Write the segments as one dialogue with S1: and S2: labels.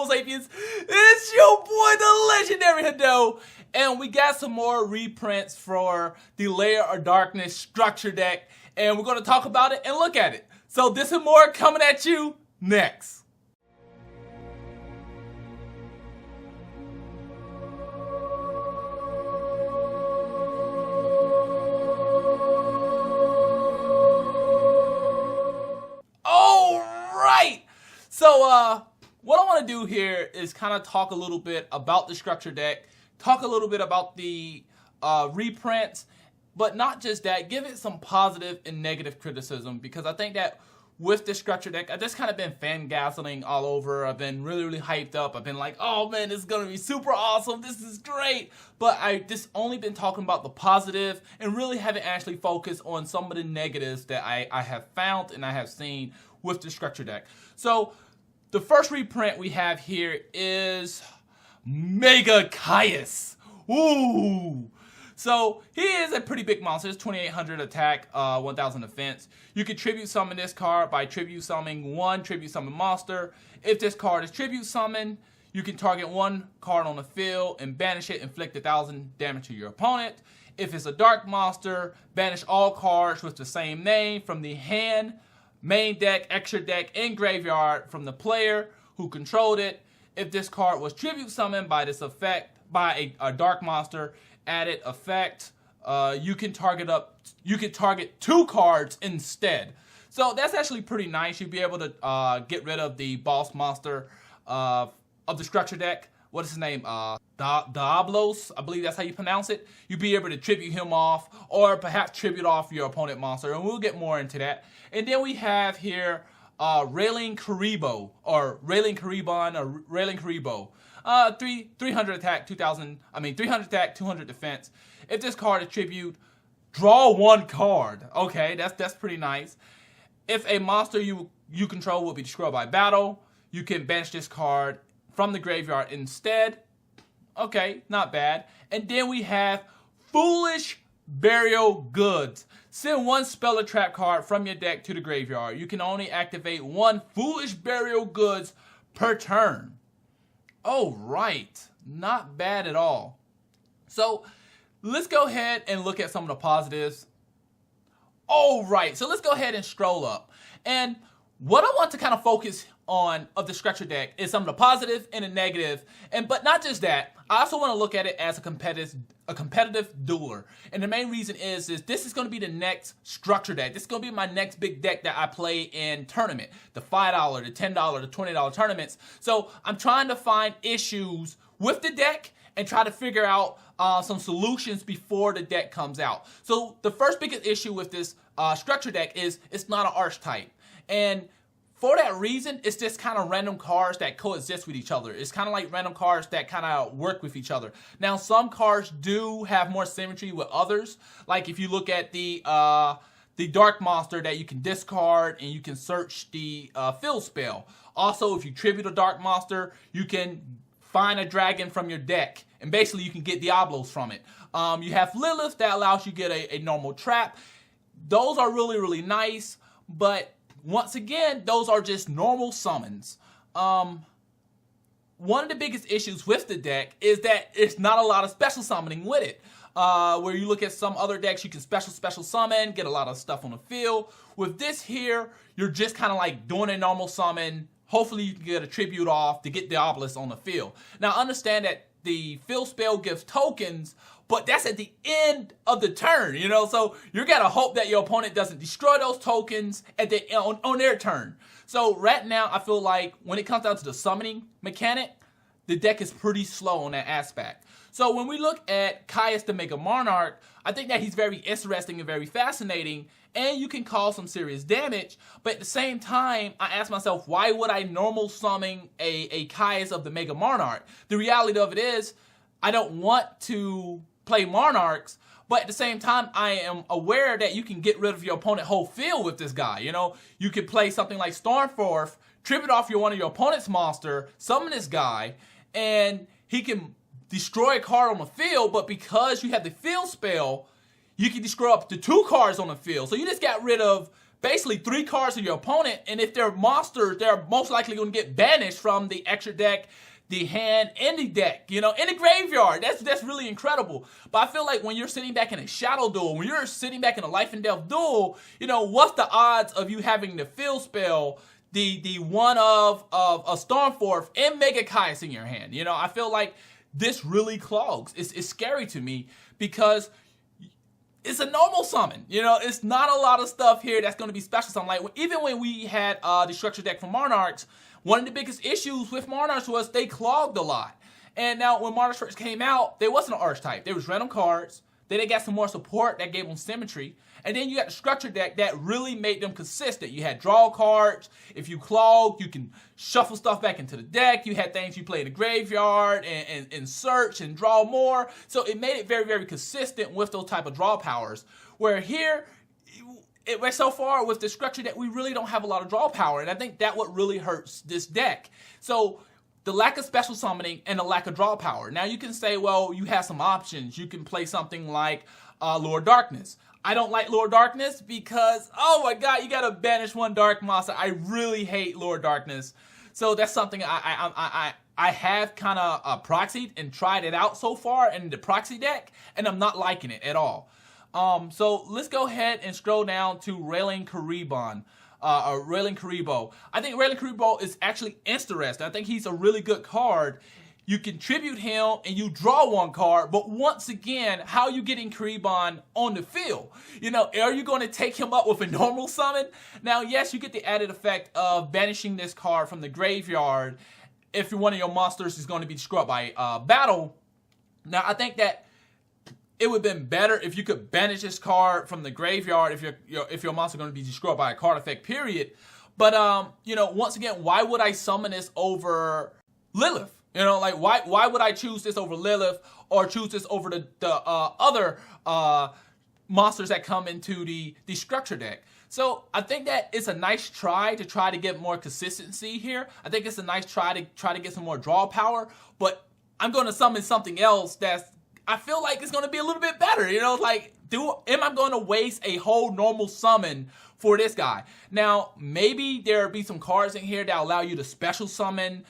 S1: Homo sapiens? It's your boy, the legendary Hadou, and we got some more reprints for the Lair of Darkness structure deck, and we're going to talk about it and look at it. So this and more coming at you next. So, what I want to do here is kind of talk a little bit about the structure deck, talk a little bit about the reprints, but not just that, give it some positive and negative criticism, because I think that with the structure deck, I've just kind of been fangasling all over. I've been really hyped up. I've been like, oh man, this is going to be super awesome. This is great. But I've just only been talking about the positive and really haven't actually focused on some of the negatives that I have found and I have seen with the structure deck. So, the first reprint we have here is Mega Caius. Ooh! So, he is a pretty big monster. It's 2,800 attack, 1,000 defense. You can tribute summon this card by tribute summoning one tribute summon monster. If this card is tribute summoned, you can target one card on the field and banish it, inflict 1,000 damage to your opponent. If it's a dark monster, banish all cards with the same name from the hand, main deck, extra deck, and graveyard from the player who controlled it. If this card was tribute summoned by this effect, by a dark monster, added effect, you can target two cards instead. So that's actually pretty nice. You'll be able to get rid of the boss monster of the structure deck. What is his name? Diablos, I believe that's how you pronounce it. You'll be able to tribute him off, or perhaps tribute off your opponent monster, and we'll get more into that. And then we have here Rakekuribon, or Rakekuribon. 300 attack, 300 attack, 200 defense. If this card is tribute, draw one card. Okay, that's pretty nice. If a monster you control will be destroyed by battle, you can banish this card from the graveyard instead. Okay, not bad. And then we have Foolish Burial Goods. Send one spell or trap card from your deck to the graveyard. You can only activate one Foolish Burial Goods per turn. Oh, right. Not bad at all. So, let's go ahead and look at some of the positives. All right, so let's go ahead and stroll up. And what I want to kind of focus on of the structure deck is some of the positive and the negative, but not just that. I also want to look at it as a competitive dueler, and the main reason is this is going to be the next structure deck. This is going to be my next big deck that I play in tournament, the $5, the $10, the $20 tournaments. So I'm trying to find issues with the deck and try to figure out some solutions before the deck comes out. So the first biggest issue with this structure deck is it's not an archetype, and for that reason, it's just kind of random cards that coexist with each other. It's kind of like random cards that kind of work with each other. Now, some cards do have more symmetry with others. Like if you look at the dark monster that you can discard and you can search the field spell. Also, if you tribute a dark monster, you can find a dragon from your deck, and basically you can get Diablos from it. You have Lilith that allows you to get a normal trap. Those are really nice, but once again, those are just normal summons. One of the biggest issues with the deck is that it's not a lot of special summoning with it. Where you look at some other decks, you can special summon, get a lot of stuff on the field. With this here, you're just kind of like doing a normal summon. Hopefully you can get a tribute off to get the obelisk on the field. Now understand that the field spell gives tokens, but that's at the end of the turn, you know? So you gotta hope that your opponent doesn't destroy those tokens at on their turn. So right now, I feel like when it comes down to the summoning mechanic, the deck is pretty slow on that aspect. So when we look at Caius the Mega Monarch, I think that he's very interesting and very fascinating, and you can cause some serious damage, but at the same time, I ask myself, why would I normal summon a Caius of the Mega Monarch? The reality of it is, I don't want to play Monarchs, but at the same time, I am aware that you can get rid of your opponent's whole field with this guy. You know, you could play something like Stormforth, tribute off one of your opponent's monster, summon this guy, and he can destroy a card on the field, but because you have the field spell, you can destroy up to 2 cards on the field. So you just got rid of basically 3 cards of your opponent, and if they're monsters, they're most likely going to get banished from the extra deck, the hand, and the deck, you know, in the graveyard. That's really incredible. But I feel like when you're sitting back in a shadow duel, when you're sitting back in a life and death duel, you know, what's the odds of you having the field spell, the one of a Stormforth and Mega Caius in your hand? You know, I feel like this really clogs. It's scary to me because it's a normal summon. You know, it's not a lot of stuff here that's going to be special summon. Like, even when we had the structure deck for Monarchs, one of the biggest issues with Monarchs was they clogged a lot. And now when Monarchs first came out, there wasn't an archetype. There was random cards. Then they got some more support that gave them symmetry. And then you got the structure deck that really made them consistent. You had draw cards. If you clogged, you can shuffle stuff back into the deck. You had things you play in the graveyard and search and draw more. So it made it very, very consistent with those type of draw powers. Where here, so far with the structure deck, we really don't have a lot of draw power. And I think that what really hurts this deck. So the lack of special summoning and the lack of draw power. Now you can say, well, you have some options. You can play something like Lord Darkness. I don't like Lord Darkness because, oh my god, you gotta banish one dark monster. I really hate Lord Darkness. So that's something I have kind of proxied and tried it out so far in the proxy deck, and I'm not liking it at all. So let's go ahead and scroll down to Rakekuribon. Rakekuribon. I think Rakekuribon is actually interesting. I think he's a really good card. You can tribute him and you draw one card, but once again, how are you getting Kuribon on the field? You know, are you going to take him up with a normal summon? Now, yes, you get the added effect of banishing this card from the graveyard if one of your monsters is going to be destroyed by battle. Now, I think that it would have been better if you could banish this card from the graveyard if your monster is going to be destroyed by a card effect, period. But, you know, once again, why would I summon this over Lilith? You know, like, why would I choose this over Lilith or choose this over the other monsters that come into the structure deck? So I think that it's a nice try to get more consistency here. I think it's a nice try to get some more draw power, but I'm going to summon something else that's, I feel like it's going to be a little bit better. You know, like, am I going to waste a whole normal summon for this guy? Now, maybe there'll be some cards in here that allow you to special summon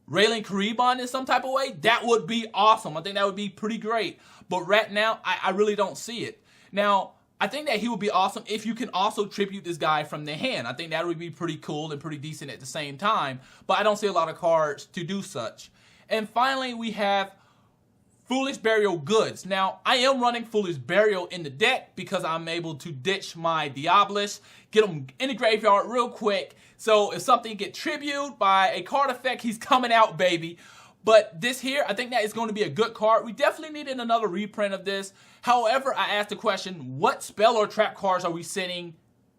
S1: Rakekuribon in some type of way. That would be awesome. I think that would be pretty great. But right now, I really don't see it. Now, I think that he would be awesome if you can also tribute this guy from the hand. I think that would be pretty cool and pretty decent at the same time. But I don't see a lot of cards to do such. And finally, we have Foolish Burial Goods. Now, I am running Foolish Burial in the deck because I'm able to ditch my Diabolus, get him in the graveyard real quick. So if something get tributed by a card effect, he's coming out, baby. But this here, I think that is going to be a good card. We definitely needed another reprint of this. However, I asked the question, what spell or trap cards are we sending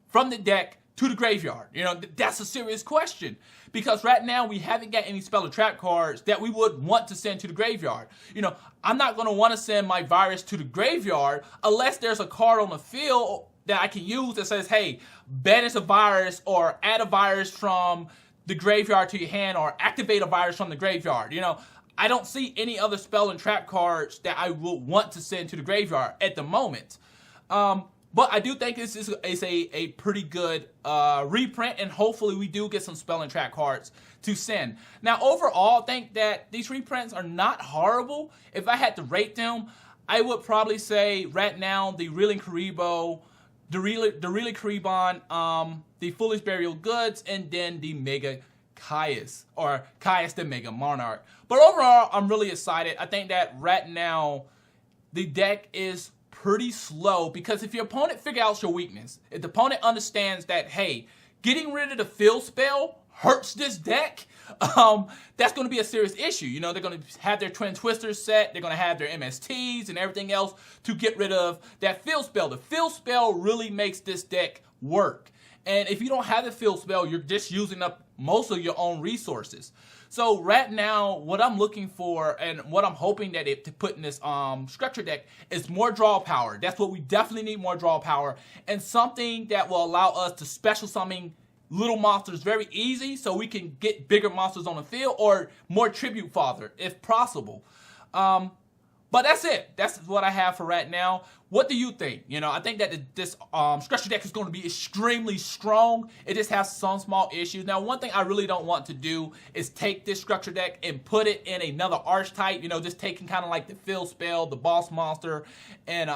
S1: from the deck to the graveyard? You know, that's a serious question. Because right now, we haven't got any spell or trap cards that we would want to send to the graveyard. You know, I'm not going to want to send my virus to the graveyard unless there's a card on the field that I can use that says, hey, banish a virus or add a virus from the graveyard to your hand or activate a virus from the graveyard. You know, I don't see any other spell and trap cards that I will want to send to the graveyard at the moment. But I do think this is a pretty good reprint, and hopefully we do get some spell and trap cards to send. Now, overall, I think that these reprints are not horrible. If I had to rate them, I would probably say right now the Rakekuribon, the Foolish Burial Goods, and then the Mega Caius, or Caius the Mega Monarch. But overall, I'm really excited. I think that right now the deck is pretty slow because if your opponent figures out your weakness, if the opponent understands that, hey, getting rid of the field spell hurts this deck, that's going to be a serious issue. You know, they're going to have their Twin Twisters set, they're going to have their MSTs and everything else to get rid of that field spell. The field spell really makes this deck work. And if you don't have the field spell, you're just using up most of your own resources. So right now, what I'm looking for and what I'm hoping that to put in this structure deck is more draw power. That's what we definitely need, more draw power. And something that will allow us to special summon little monsters very easy so we can get bigger monsters on the field, or more tribute father if possible. But that's it. That's what I have for right now. What do you think? You know, I think that this structure deck is going to be extremely strong. It just has some small issues. Now, one thing I really don't want to do is take this structure deck and put it in another archetype. You know, just taking kind of like the field spell, the boss monster, and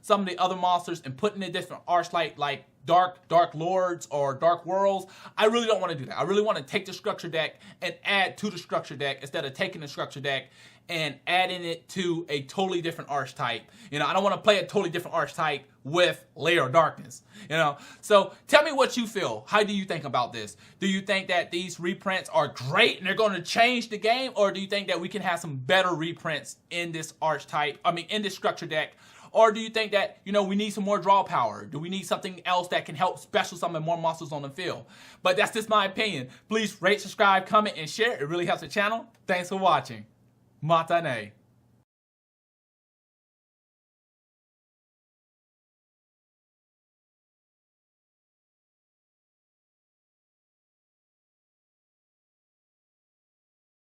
S1: some of the other monsters and putting in a different archetype like Dark Lords or Dark Worlds. I really don't want to do that. I really want to take the structure deck and add to the structure deck instead of taking the structure deck and adding it to a totally different archetype. You know, I don't want to play a totally different archetype with Lair of Darkness. You know, so tell me what you feel. How do you think about this? Do you think that these reprints are great and they're going to change the game, or do you think that we can have some better reprints in this archetype? I mean, in this structure deck. Or do you think that, you know, we need some more draw power? Do we need something else that can help special summon more monsters on the field? But that's just my opinion. Please rate, subscribe, comment, and share. It really helps the channel. Thanks for watching. Matane.